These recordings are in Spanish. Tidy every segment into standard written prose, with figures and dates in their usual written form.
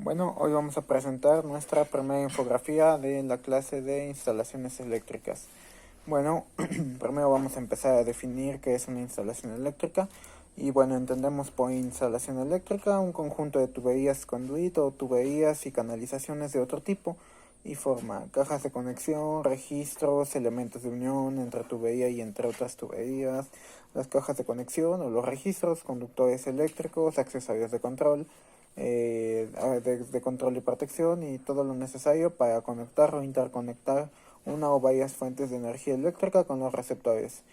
Bueno, hoy vamos a presentar nuestra primera infografía de la clase de instalaciones eléctricas. Bueno, primero vamos a empezar a definir qué es una instalación eléctrica. Y bueno, entendemos por instalación eléctrica un conjunto de tuberías conduit o tuberías y canalizaciones de otro tipo y forma cajas de conexión, registros, elementos de unión entre tubería y entre otras tuberías, las cajas de conexión o los registros, conductores eléctricos, accesorios de control, de control y protección y todo lo necesario para conectar o interconectar una o varias fuentes de energía eléctrica con los receptores.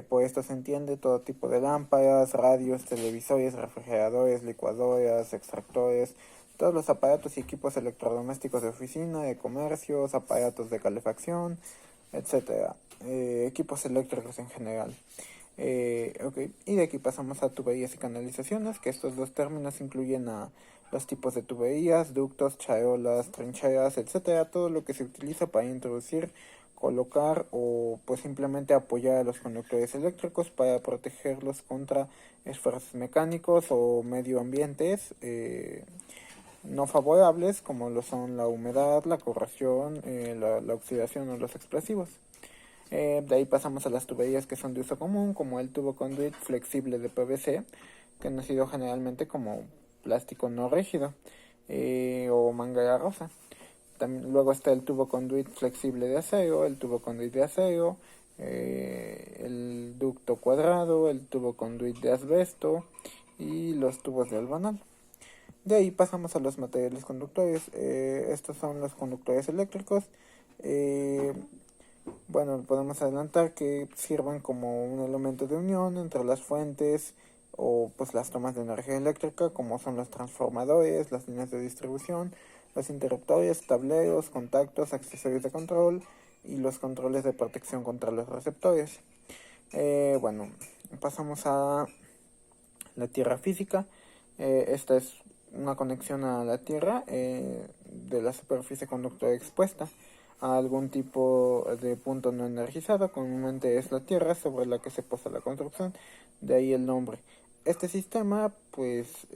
Por esto se entiende todo tipo de lámparas, radios, televisores, refrigeradores, licuadoras, extractores, todos los aparatos y equipos electrodomésticos de oficina, de comercios, aparatos de calefacción, etcétera. Equipos eléctricos en general. Y de aquí pasamos a tuberías y canalizaciones, que estos dos términos incluyen a los tipos de tuberías, ductos, charolas, trincheras, etcétera, todo lo que se utiliza para introducir, colocar o pues simplemente apoyar a los conductores eléctricos para protegerlos contra esfuerzos mecánicos o medioambientes no favorables como lo son la humedad, la corrosión, la oxidación o los explosivos. De ahí pasamos a las tuberías que son de uso común, como el tubo conduit flexible de PVC, conocido generalmente como plástico no rígido, o manga rosa. Luego está el tubo conduit flexible de acero, el tubo conduit de acero, el ducto cuadrado, el tubo conduit de asbesto y los tubos de albanal. De ahí pasamos a los materiales conductores. Estos son los conductores eléctricos. Bueno, podemos adelantar que sirven como un elemento de unión entre las fuentes o pues las tomas de energía eléctrica, como son los transformadores, las líneas de distribución, los interruptores, tableros, contactos, accesorios de control y los controles de protección contra los receptores. Bueno, pasamos a la tierra física. Esta es una conexión a la tierra de la superficie conductora expuesta a algún tipo de punto no energizado. Comúnmente es la tierra sobre la que se posa la construcción, de ahí el nombre. Este sistema pues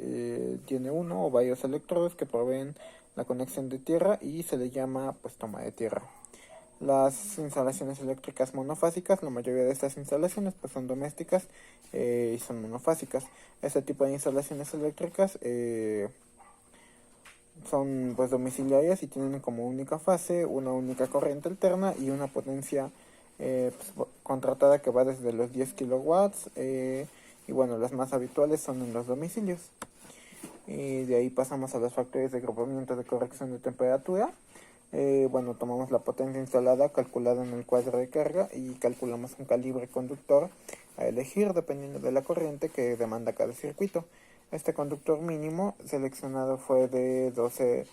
tiene uno o varios electrodos que proveen la conexión de tierra y se le llama pues toma de tierra. Las instalaciones eléctricas monofásicas, la mayoría de estas instalaciones pues son domésticas y son monofásicas. Este tipo de instalaciones eléctricas son pues domiciliarias y tienen como única fase una única corriente alterna y una potencia contratada que va desde los 10 kilowatts y bueno, las más habituales son en los domicilios. Y de ahí pasamos a los factores de agrupamiento de corrección de temperatura. Bueno, tomamos la potencia instalada calculada en el cuadro de carga y calculamos un calibre conductor a elegir dependiendo de la corriente que demanda cada circuito. Este conductor mínimo seleccionado fue de 12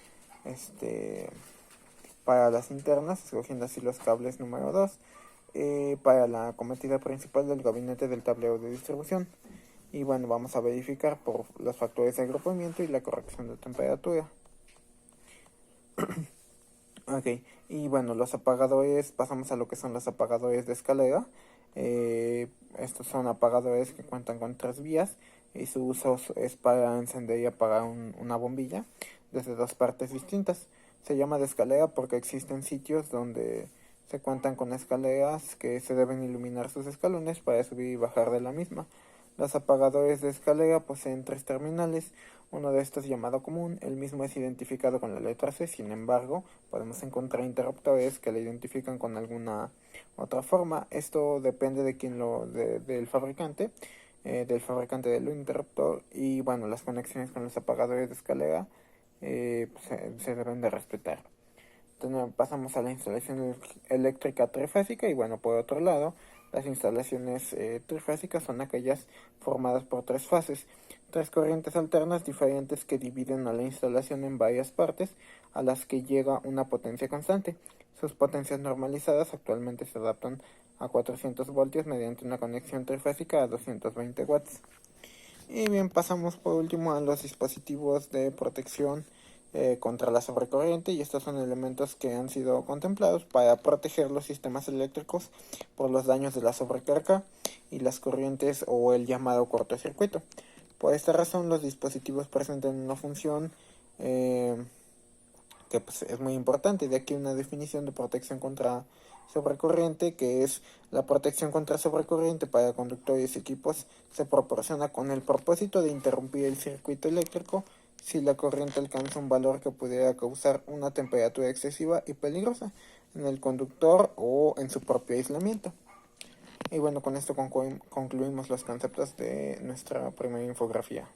para las internas, escogiendo así los cables número 2 para la cometida principal del gabinete del tablero de distribución. Y bueno, vamos a verificar por los factores de agrupamiento y la corrección de temperatura. Ok, y bueno, los apagadores, pasamos a lo que son los apagadores de escalera. Estos son apagadores que cuentan con 3 vías y su uso es para encender y apagar una bombilla desde 2 partes distintas. Se llama de escalera porque existen sitios donde se cuentan con escaleras que se deben iluminar sus escalones para subir y bajar de la misma. Los apagadores de escalera poseen 3 terminales, uno de estos llamado común, el mismo es identificado con la letra C, sin embargo, podemos encontrar interruptores que lo identifican con alguna otra forma. Esto depende de del fabricante del interruptor y bueno, las conexiones con los apagadores de escalera se deben de respetar. Entonces, pasamos a la instalación eléctrica trifásica y bueno, por otro lado, las instalaciones trifásicas son aquellas formadas por 3 fases, 3 corrientes alternas diferentes que dividen a la instalación en varias partes a las que llega una potencia constante. Sus potencias normalizadas actualmente se adaptan a 400 voltios mediante una conexión trifásica a 220 watts. Y bien, pasamos por último a los dispositivos de protección contra la sobrecorriente, y estos son elementos que han sido contemplados para proteger los sistemas eléctricos por los daños de la sobrecarga y las corrientes o el llamado cortocircuito. Por esta razón, los dispositivos presentan una función que pues, es muy importante. De aquí una definición de protección contra sobrecorriente, que es la protección contra sobrecorriente para conductores y equipos, se proporciona con el propósito de interrumpir el circuito eléctrico si la corriente alcanza un valor que pudiera causar una temperatura excesiva y peligrosa en el conductor o en su propio aislamiento. Y bueno, con esto concluimos los conceptos de nuestra primera infografía.